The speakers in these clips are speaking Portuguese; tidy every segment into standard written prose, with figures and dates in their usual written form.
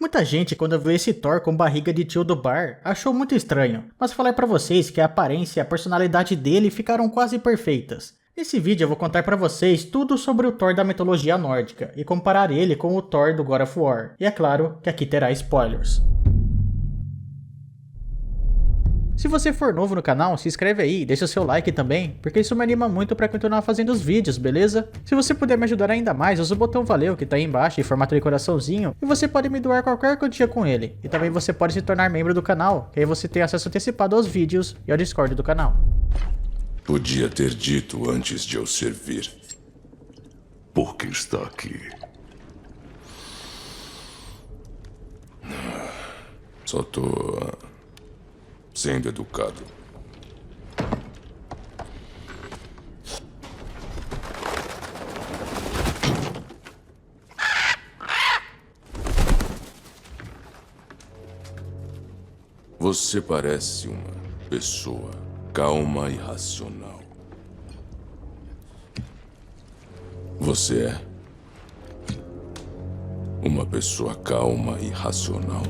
Muita gente, quando viu esse Thor com barriga de tio do bar, achou muito estranho, mas falei pra vocês que a aparência e a personalidade dele ficaram quase perfeitas. Nesse vídeo eu vou contar pra vocês tudo sobre o Thor da mitologia nórdica e comparar ele com o Thor do God of War. E é claro que aqui terá spoilers. Se você for novo no canal, se inscreve aí e deixa o seu like também, porque isso me anima muito para continuar fazendo os vídeos, beleza? Se você puder me ajudar ainda mais, usa o botão valeu que tá aí embaixo em formato de coraçãozinho, e você pode me doar qualquer quantia com ele. E também você pode se tornar membro do canal, que aí você tem acesso antecipado aos vídeos e ao Discord do canal. Podia ter dito antes de eu servir. Por que está aqui? Só tô sendo educado. Você parece uma pessoa calma e racional. Você é uma pessoa calma e racional.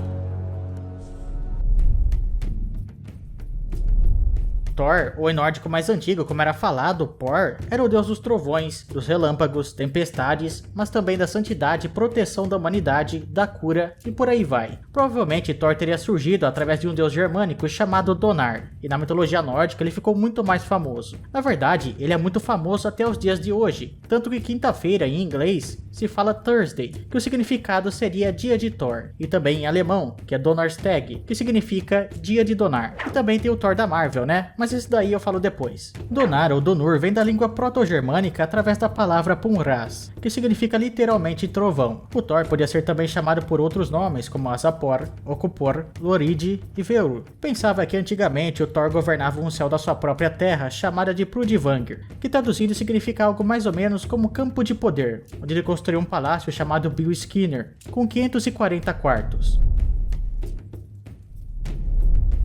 Thor, o nórdico mais antigo, como era falado, Por, era o deus dos trovões, dos relâmpagos, tempestades, mas também da santidade e proteção da humanidade, da cura e por aí vai. Provavelmente Thor teria surgido através de um deus germânico chamado Donar, e na mitologia nórdica ele ficou muito mais famoso. Na verdade, ele é muito famoso até os dias de hoje, tanto que quinta-feira em inglês se fala Thursday, que o significado seria dia de Thor, e também em alemão, que é Donnerstag, que significa dia de Donar. E também tem o Thor da Marvel, né? Mas isso daí eu falo depois. Donar ou Donur vem da língua proto-germânica através da palavra Punras, que significa literalmente trovão. O Thor podia ser também chamado por outros nomes, como Azapor, Okupor, Loride e Veur. Pensava que antigamente o Thor governava um céu da sua própria terra, chamada de Prudivangr, que traduzido significa algo mais ou menos como campo de poder, onde ele construiu um palácio chamado Bill Skinner, com 540 quartos.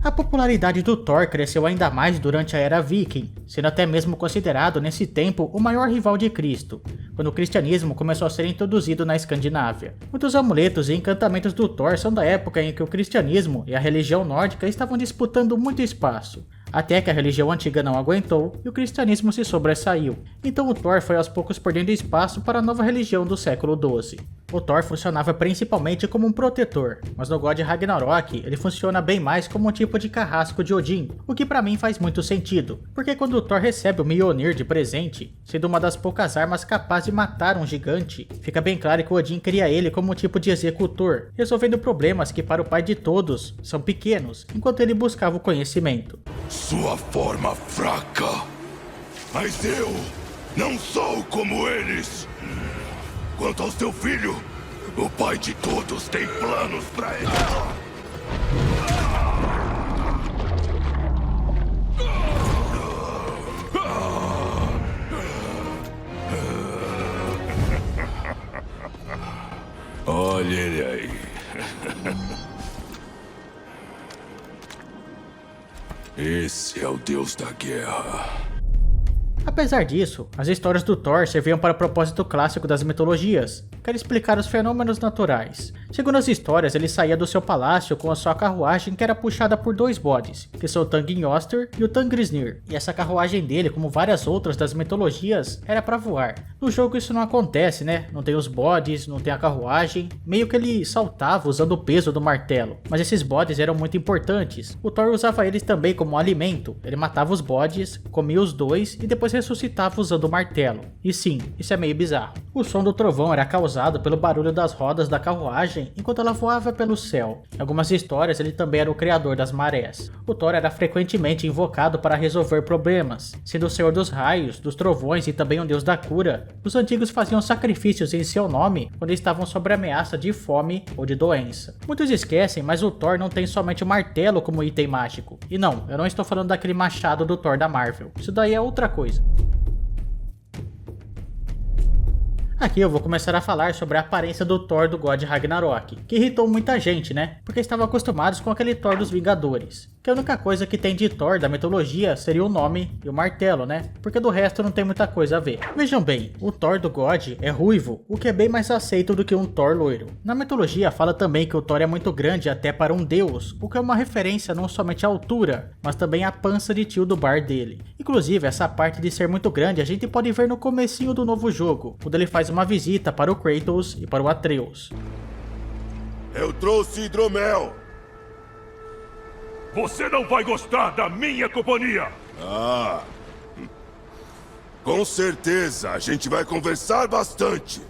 A popularidade do Thor cresceu ainda mais durante a Era Viking, sendo até mesmo considerado nesse tempo o maior rival de Cristo, quando o cristianismo começou a ser introduzido na Escandinávia. Muitos amuletos e encantamentos do Thor são da época em que o cristianismo e a religião nórdica estavam disputando muito espaço, até que a religião antiga não aguentou e o cristianismo se sobressaiu. Então o Thor foi aos poucos perdendo espaço para a nova religião do século XII. O Thor funcionava principalmente como um protetor, mas no God Ragnarok ele funciona bem mais como um tipo de carrasco de Odin, o que pra mim faz muito sentido, porque quando o Thor recebe o Mjolnir de presente, sendo uma das poucas armas capazes de matar um gigante, fica bem claro que o Odin cria ele como um tipo de executor, resolvendo problemas que para o pai de todos são pequenos, enquanto ele buscava o conhecimento. Sua forma fraca, mas eu não sou como eles. Quanto ao seu filho, o pai de todos tem planos pra ele. Olha ele aí. Esse é o deus da guerra. Apesar disso, as histórias do Thor serviam para o propósito clássico das mitologias, que era explicar os fenômenos naturais. Segundo as histórias, ele saía do seu palácio com a sua carruagem que era puxada por dois bodes, que são o Tangingostur e o Tangrisnir, e essa carruagem dele, como várias outras das mitologias, era para voar. No jogo isso não acontece, né? Não tem os bodes, não tem a carruagem, meio que ele saltava usando o peso do martelo, mas esses bodes eram muito importantes. O Thor usava eles também como alimento, ele matava os bodes, comia os dois e depois ressuscitava usando o martelo. E sim, isso é meio bizarro. O som do trovão era causado pelo barulho das rodas da carruagem enquanto ela voava pelo céu. Em algumas histórias ele também era o criador das marés. O Thor era frequentemente invocado para resolver problemas, sendo o senhor dos raios, dos trovões e também um deus da cura. Os antigos faziam sacrifícios em seu nome quando estavam sob ameaça de fome ou de doença. Muitos esquecem, mas o Thor não tem somente o martelo como item mágico. E não, eu não estou falando daquele machado do Thor da Marvel. Isso daí é outra coisa. Aqui eu vou começar a falar sobre a aparência do Thor do God Ragnarok, que irritou muita gente, né? Porque estavam acostumados com aquele Thor dos Vingadores. que a única coisa que tem de Thor da mitologia seria o nome e o martelo, né? Porque do resto não tem muita coisa a ver. Vejam bem, o Thor do God é ruivo, o que é bem mais aceito do que um Thor loiro. Na mitologia fala também que o Thor é muito grande até para um deus, o que é uma referência não somente à altura, mas também à pança de tio do bar dele. Inclusive, essa parte de ser muito grande a gente pode ver no comecinho do novo jogo, quando ele faz uma visita para o Kratos e para o Atreus. Eu trouxe hidromel. Você não vai gostar da minha companhia! Ah, com certeza, a gente vai conversar bastante.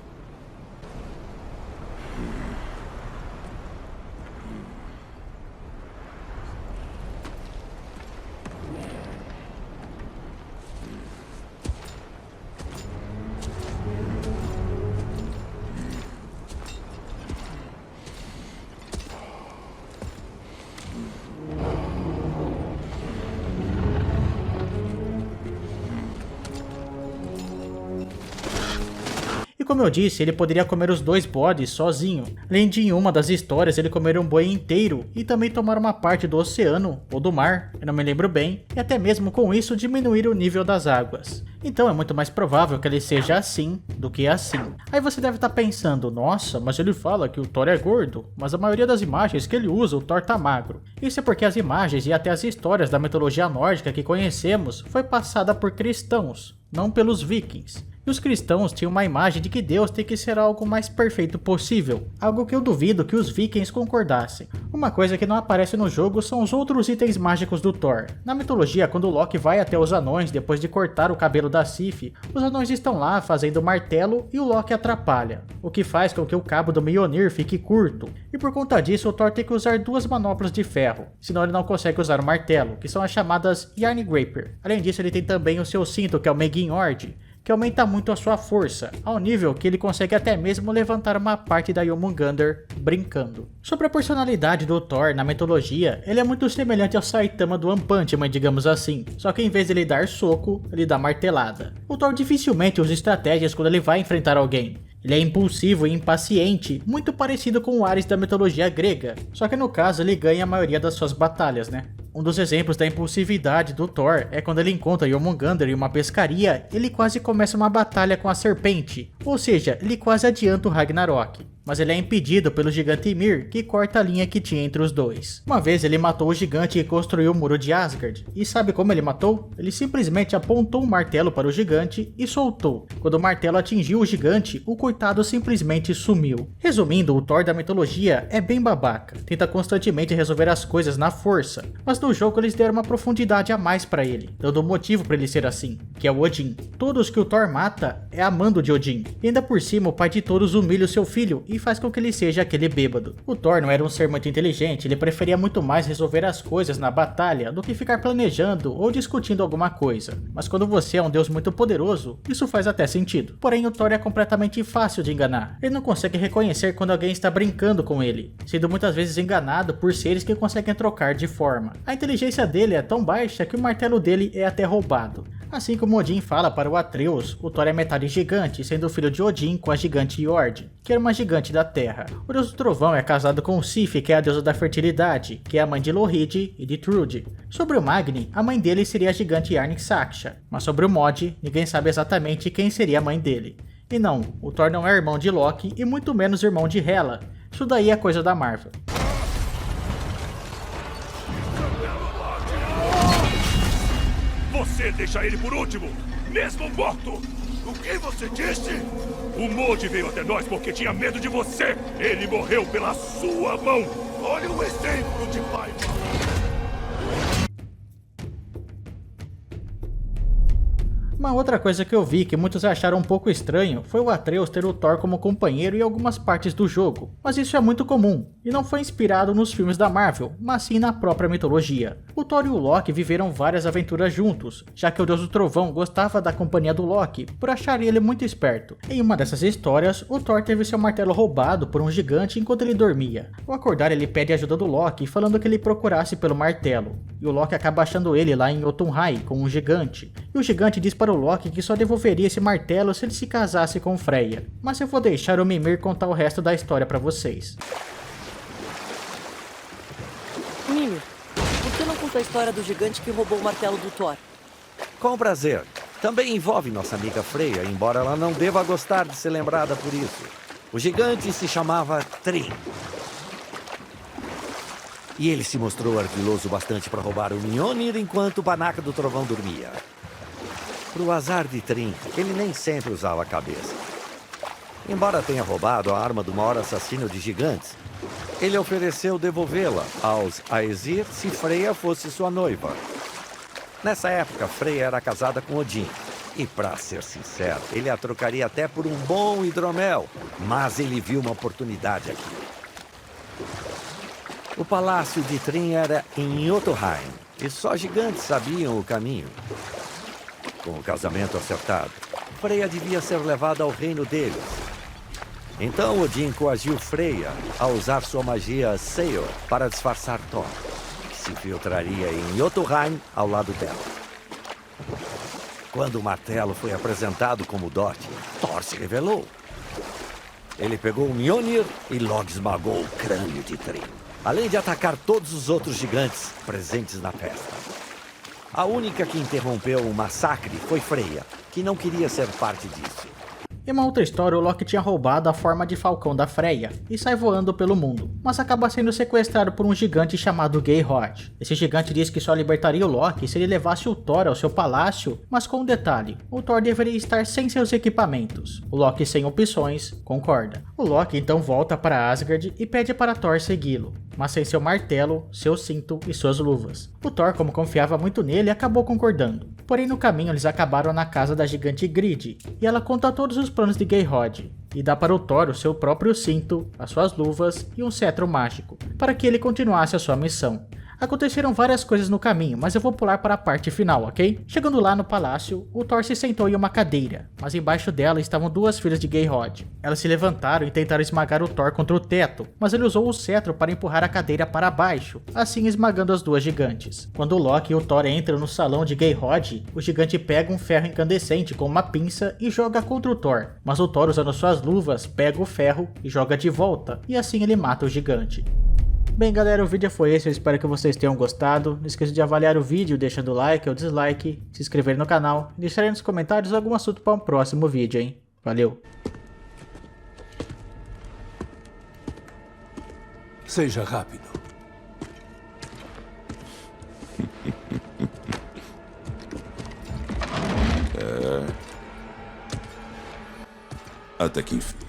Como eu disse, ele poderia comer os 2 bodes sozinho. Além de em uma das histórias ele comer um boi inteiro e também tomar uma parte do oceano ou do mar, eu não me lembro bem, e até mesmo com isso diminuir o nível das águas. Então é muito mais provável que ele seja assim do que assim. Aí você deve estar pensando, nossa, mas ele fala que o Thor é gordo, mas a maioria das imagens que ele usa o Thor tá magro. Isso é porque as imagens e até as histórias da mitologia nórdica que conhecemos foi passada por cristãos, não pelos vikings. E os cristãos tinham uma imagem de que Deus tem que ser algo mais perfeito possível, algo que eu duvido que os vikings concordassem. Uma coisa que não aparece no jogo são os outros itens mágicos do Thor. Na mitologia, quando Loki vai até os anões depois de cortar o cabelo da Sif, os anões estão lá fazendo martelo e o Loki atrapalha, o que faz com que o cabo do Mjolnir fique curto. E por conta disso o Thor tem que usar 2 manoplas de ferro, senão ele não consegue usar o martelo, que são as chamadas Yarngraper. Além disso ele tem também o seu cinto, que é o Meginn-Ord, que aumenta muito a sua força, ao nível que ele consegue até mesmo levantar uma parte da Jormungandr brincando. Sobre a personalidade do Thor na mitologia, ele é muito semelhante ao Saitama do One Punch Man, digamos assim, só que em vez de ele dar soco, ele dá martelada. O Thor dificilmente usa estratégias quando ele vai enfrentar alguém. Ele é impulsivo e impaciente, muito parecido com o Ares da mitologia grega, só que no caso ele ganha a maioria das suas batalhas, né? Um dos exemplos da impulsividade do Thor é quando ele encontra Jormungandr em uma pescaria, ele quase começa uma batalha com a serpente, ou seja, ele quase adianta o Ragnarok. Mas ele é impedido pelo gigante Ymir, que corta a linha que tinha entre os dois. Uma vez ele matou o gigante e construiu o muro de Asgard. E sabe como ele matou? Ele simplesmente apontou um martelo para o gigante e soltou. Quando o martelo atingiu o gigante, o coitado simplesmente sumiu. Resumindo, o Thor da mitologia é bem babaca. Tenta constantemente resolver as coisas na força. Mas no jogo eles deram uma profundidade a mais para ele, dando um motivo para ele ser assim, que é o Odin. Todos que o Thor mata é amando de Odin. E ainda por cima o pai de todos humilha o seu filho e faz com que ele seja aquele bêbado. O Thor não era um ser muito inteligente, ele preferia muito mais resolver as coisas na batalha do que ficar planejando ou discutindo alguma coisa. Mas quando você é um deus muito poderoso, isso faz até sentido. Porém o Thor é completamente fácil de enganar. Ele não consegue reconhecer quando alguém está brincando com ele, sendo muitas vezes enganado por seres que conseguem trocar de forma. A inteligência dele é tão baixa que o martelo dele é até roubado. Assim como Odin fala para o Atreus, o Thor é metade gigante, sendo filho de Odin com a gigante Jord, que era uma gigante da terra. O deus do trovão é casado com Sif, que é a deusa da fertilidade, que é a mãe de Lohid e de Trude. Sobre o Magni, a mãe dele seria a gigante Yarnsaxa, mas sobre o Mod, ninguém sabe exatamente quem seria a mãe dele. E não, o Thor não é irmão de Loki e muito menos irmão de Hela. Isso daí é coisa da Marvel. Você deixa ele por último, mesmo morto! O que você disse? O Mod veio até nós porque tinha medo de você! Ele morreu pela sua mão! Olha o exemplo de pai. Uma outra coisa que eu vi que muitos acharam um pouco estranho foi o Atreus ter o Thor como companheiro em algumas partes do jogo, mas isso é muito comum, e não foi inspirado nos filmes da Marvel, mas sim na própria mitologia. O Thor e o Loki viveram várias aventuras juntos, já que o Deus do Trovão gostava da companhia do Loki por achar ele muito esperto. Em uma dessas histórias, o Thor teve seu martelo roubado por um gigante enquanto ele dormia. Ao acordar, ele pede ajuda do Loki, falando que ele procurasse pelo martelo, e o Loki acaba achando ele lá em Jotunheim com um gigante, e o gigante diz para o Loki que só devolveria esse martelo se ele se casasse com Freya. Mas eu vou deixar o Mimir contar o resto da história para vocês. Mimir, por que não a história do gigante que roubou o martelo do Thor. Com prazer. Também envolve nossa amiga Freya, embora ela não deva gostar de ser lembrada por isso. O gigante se chamava Thrym. E ele se mostrou ardiloso bastante para roubar o Mjolnir enquanto o Panaca do Trovão dormia. Pro azar de Thrym, ele nem sempre usava a cabeça. Embora tenha roubado a arma do maior assassino de gigantes, ele ofereceu devolvê-la aos Aesir se Freya fosse sua noiva. Nessa época, Freya era casada com Odin. E, pra ser sincero, ele a trocaria até por um bom hidromel. Mas ele viu uma oportunidade aqui. O palácio de Thrym era em Jotunheim. E só gigantes sabiam o caminho. Com o casamento acertado, Freya devia ser levada ao reino deles. Então Odin coagiu Freya a usar sua magia Seir para disfarçar Thor, que se infiltraria em Jotunheim ao lado dela. Quando o martelo foi apresentado como dote, Thor se revelou. Ele pegou o Mjolnir e logo esmagou o crânio de Thrym, além de atacar todos os outros gigantes presentes na festa. A única que interrompeu o massacre foi Freya, que não queria ser parte disso. Em uma outra história, o Loki tinha roubado a forma de falcão da Freya e sai voando pelo mundo, mas acaba sendo sequestrado por um gigante chamado Geirrod. Esse gigante diz que só libertaria o Loki se ele levasse o Thor ao seu palácio, mas com um detalhe: o Thor deveria estar sem seus equipamentos. O Loki, sem opções, concorda. O Loki então volta para Asgard e pede para Thor segui-lo, mas sem seu martelo, seu cinto e suas luvas. O Thor, como confiava muito nele, acabou concordando. Porém, no caminho eles acabaram na casa da gigante Grid, e ela conta todos os planos de Geirrod, e dá para o Thor o seu próprio cinto, as suas luvas e um cetro mágico, para que ele continuasse a sua missão. Aconteceram várias coisas no caminho, mas eu vou pular para a parte final, ok? Chegando lá no palácio, o Thor se sentou em uma cadeira, mas embaixo dela estavam duas filhas de Geirrod. Elas se levantaram e tentaram esmagar o Thor contra o teto, mas ele usou o cetro para empurrar a cadeira para baixo, assim esmagando as duas gigantes. Quando o Loki e o Thor entram no salão de Geirrod, o gigante pega um ferro incandescente com uma pinça e joga contra o Thor, mas o Thor, usando suas luvas, pega o ferro e joga de volta, e assim ele mata o gigante. Bem galera, o vídeo foi esse, eu espero que vocês tenham gostado. Não esqueça de avaliar o vídeo deixando o like ou dislike, se inscrever no canal e deixar aí nos comentários algum assunto para um próximo vídeo, hein? Valeu! Seja rápido. Até que enfim.